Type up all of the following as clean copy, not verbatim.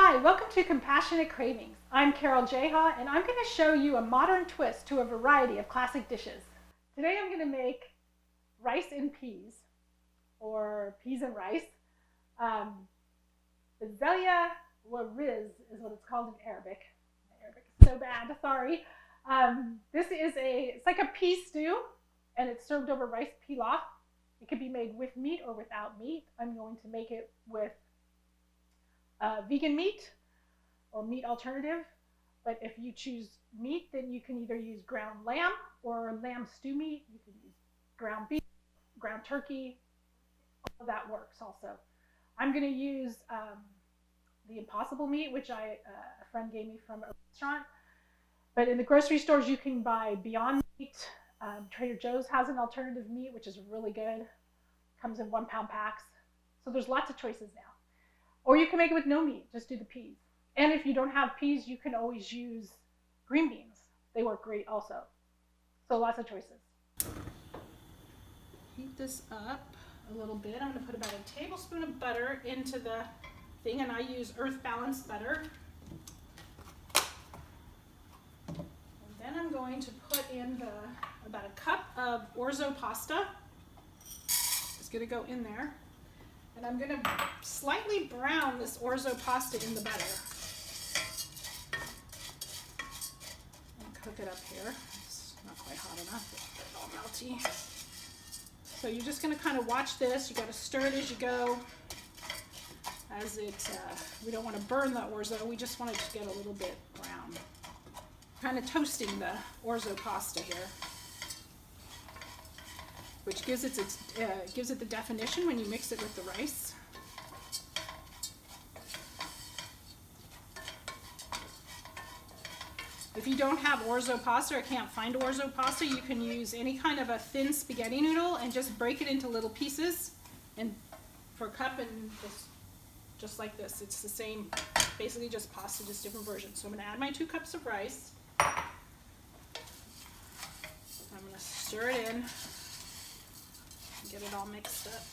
Hi, welcome to Compassionate Cravings. I'm Carol Jeha, and I'm going to show you a modern twist to a variety of classic dishes. Today I'm going to make rice and peas, or peas and rice. Bazella riz is what it's called in Arabic. My Arabic is so bad, sorry. It's like a pea stew, and it's served over rice pilaf. It can be made with meat or without meat. I'm going to make it with vegan meat or meat alternative, but if you choose meat, then you can either use ground lamb or lamb stew meat. You can use ground beef, ground turkey, all of that works also. I'm going to use the Impossible meat, which a friend gave me from a restaurant, but in the grocery stores you can buy Beyond Meat. Trader Joe's has an alternative meat, which is really good. Comes in 1 pound packs. So there's lots of choices now. Or you can make it with no meat, just do the peas. And if you don't have peas, you can always use green beans. They work great also. So lots of choices. Heat this up a little bit. I'm going to put about a tablespoon of butter into the thing, and I use Earth Balanced butter. And then I'm going to put in about a cup of Orzo Pasta. It's going to go in there. And I'm going to slightly brown this Orzo pasta in the butter. And cook it up here. It's not quite hot enough. It's all melty. So you're just going to kind of watch this. You got to stir it as you go. We don't want to burn the Orzo. We just want it to get a little bit brown. Kind of toasting the Orzo pasta here, which gives it the definition when you mix it with the rice. If you don't have Orzo pasta or can't find Orzo pasta, you can use any kind of a thin spaghetti noodle and just break it into little pieces and for a cup, and just like this. It's the same, basically just pasta, just different versions. So I'm going to add my 2 cups of rice. I'm going to stir it in. Get it all mixed up.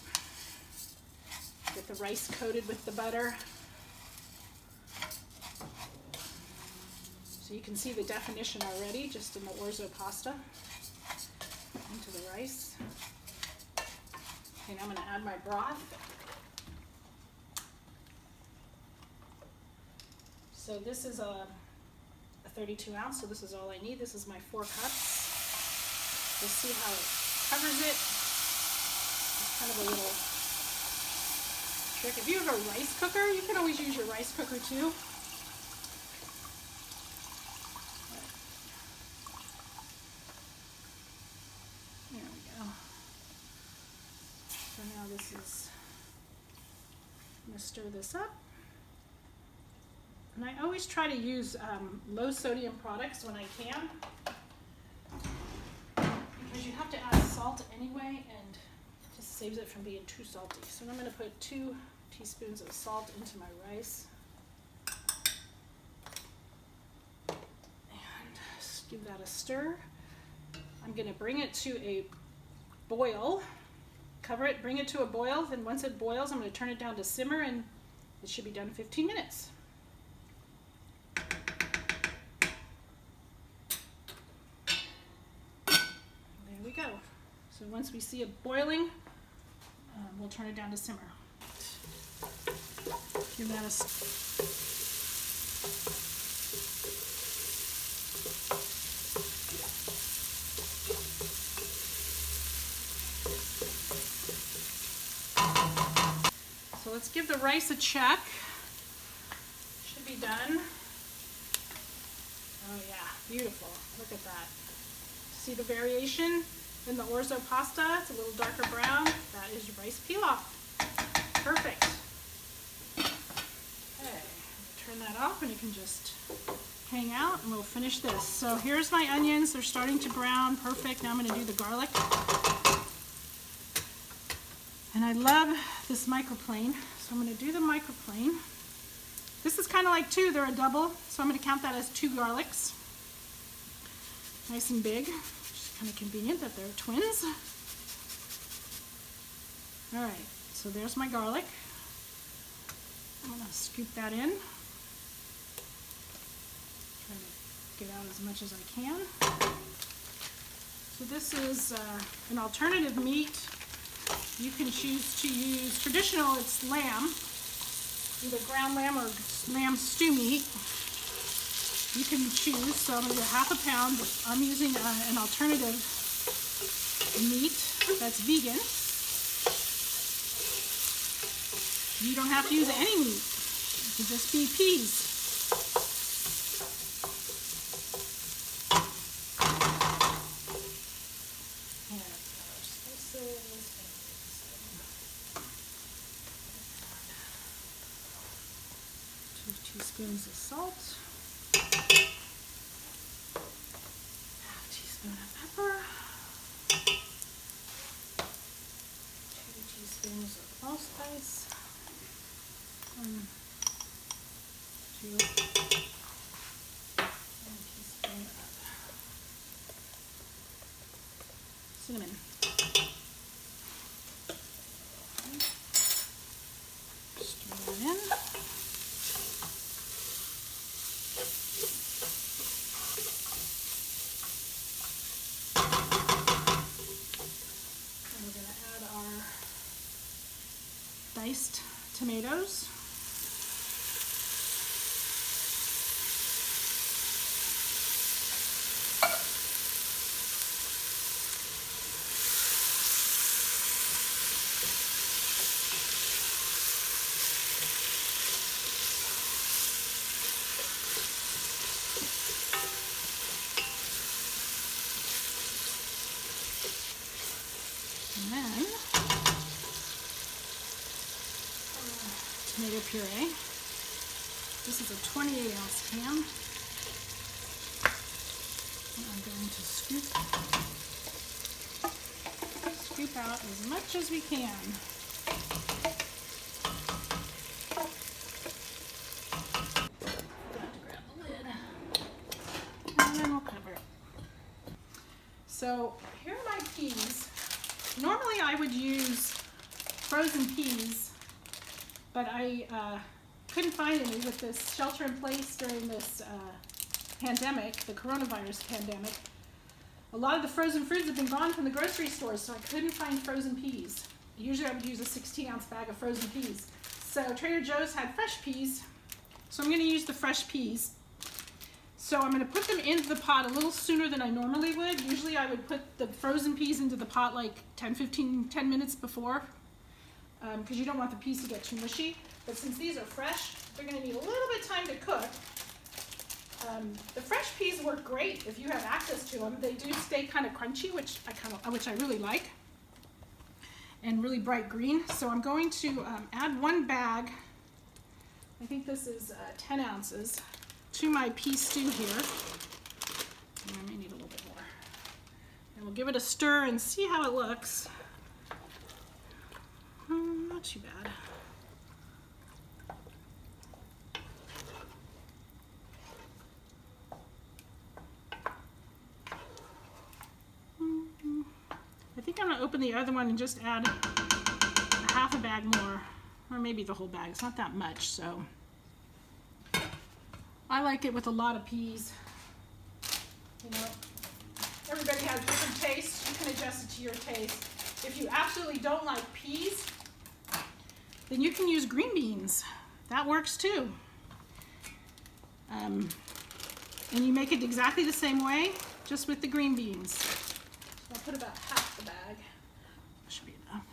Get the rice coated with the butter. So you can see the definition already just in the Orzo pasta into the rice. Okay, now I'm going to add my broth. So this is a 32 ounce, so this is all I need. This is my 4 cups. You'll see how it covers it. Kind of a little trick. If you have a rice cooker, you can always use your rice cooker too. There we go. So now I'm going to stir this up. And I always try to use low sodium products when I can, because you have to add salt anyway, and saves it from being too salty. So I'm going to put 2 teaspoons of salt into my rice. And just give that a stir. I'm going to bring it to a boil. Cover it, bring it to a boil. Then once it boils, I'm going to turn it down to simmer, and it should be done in 15 minutes. There we go. So once we see it boiling, we'll turn it down to simmer. Give that a So let's give the rice a check. Should be done. Oh yeah, beautiful. Look at that. See the variation? In the Orzo pasta, it's a little darker brown. That is rice pilaf. Perfect. Okay, turn that off and it can just hang out, and we'll finish this. So here's my onions. They're starting to brown. Perfect. Now I'm going to do the garlic. And I love this microplane, so I'm going to do the microplane. This is kind of like 2. They're a double, so I'm going to count that as 2 garlics. Nice and big. Kind of convenient that they're twins. All right, so there's my garlic. I'm going to scoop that in. get out as much as I can. So this is an alternative meat. You can choose to use, traditional it's lamb, either ground lamb or lamb stew meat. You can choose, so I'm going to do half a pound. I'm using an alternative meat that's vegan. You don't have to use any meat. It could just be peas. Teaspoons of salt, half a teaspoon of pepper, 2 teaspoons of allspice, 1 teaspoon of cinnamon. Stir that in. Diced tomatoes. And then tomato puree. This is a 28-ounce can. And I'm going to scoop out as much as we can. Grab the lid. And then we'll cover it. So here are my peas. Normally I would use frozen peas, but I couldn't find any with this shelter in place during this pandemic, the coronavirus pandemic. A lot of the frozen fruits have been gone from the grocery stores, so I couldn't find frozen peas. Usually I would use a 16-ounce bag of frozen peas. So Trader Joe's had fresh peas, so I'm going to use the fresh peas. So I'm going to put them into the pot a little sooner than I normally would. Usually I would put the frozen peas into the pot like 10 minutes before, because you don't want the peas to get too mushy. But since these are fresh, they're going to need a little bit of time to cook. The fresh peas work great if you have access to them. They do stay kind of crunchy, which I really like, and really bright green. So I'm going to add 1 bag. I think this is 10 ounces. To my pea stew here. And I may need a little bit more. And we'll give it a stir and see how it looks. Not too bad. I think I'm going to open the other one and just add a half a bag more, or maybe the whole bag. It's not that much, so. I like it with a lot of peas. You know, everybody has different tastes. You can adjust it to your taste. If you absolutely don't like peas, then you can use green beans. That works too. And you make it exactly the same way, just with the green beans. So I'll put about half the bag. That should be enough.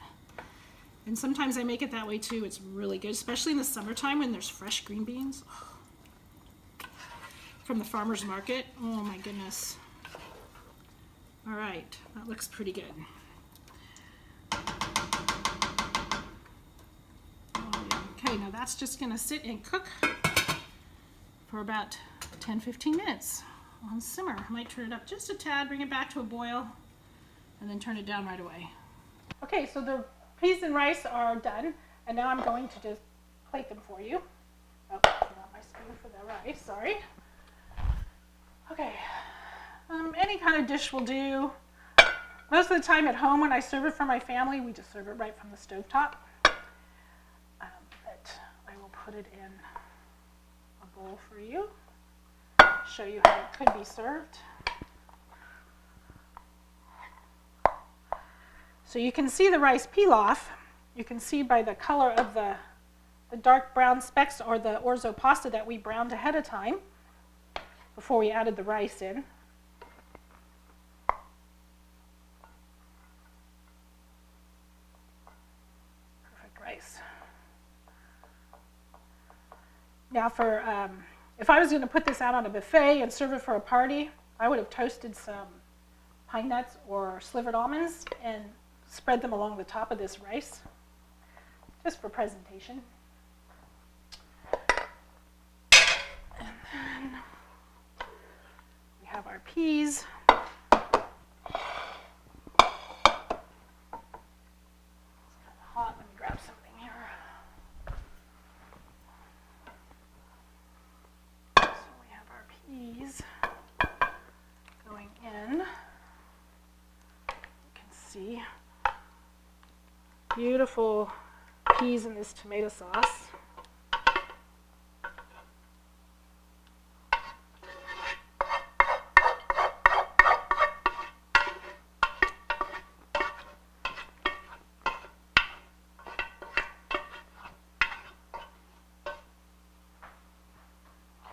And sometimes I make it that way too. It's really good, especially in the summertime when there's fresh green beans. From the farmer's market. Oh my goodness. All right, that looks pretty good. Okay, now that's just gonna sit and cook for about 10-15 minutes on simmer. I might turn it up just a tad, bring it back to a boil, and then turn it down right away. Okay, so the peas and rice are done, and now I'm going to just plate them for you. Oh, not my spoon for the rice, sorry. Okay, any kind of dish will do. Most of the time at home when I serve it for my family, we just serve it right from the stovetop. But I will put it in a bowl for you. And show you how it could be served. So you can see the rice pilaf. You can see by the color of the dark brown specks or the orzo pasta that we browned ahead of time before we added the rice in. Perfect rice. Now if I was going to put this out on a buffet and serve it for a party, I would have toasted some pine nuts or slivered almonds and spread them along the top of this rice, just for presentation. And then we have our peas. It's kind of hot. Let me grab something here. So we have our peas going in. You can see beautiful peas in this tomato sauce.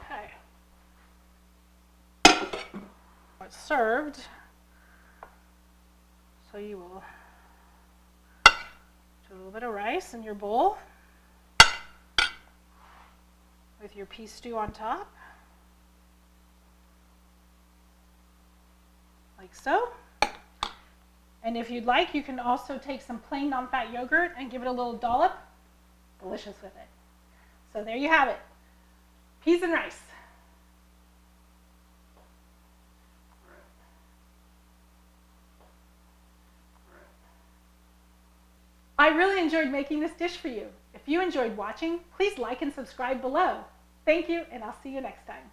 Okay. It's served. So you will a little bit of rice in your bowl with your pea stew on top, like so. And if you'd like, you can also take some plain non-fat yogurt and give it a little dollop. Delicious with it. So there you have it, peas and rice. I really enjoyed making this dish for you. If you enjoyed watching, please like and subscribe below. Thank you, and I'll see you next time.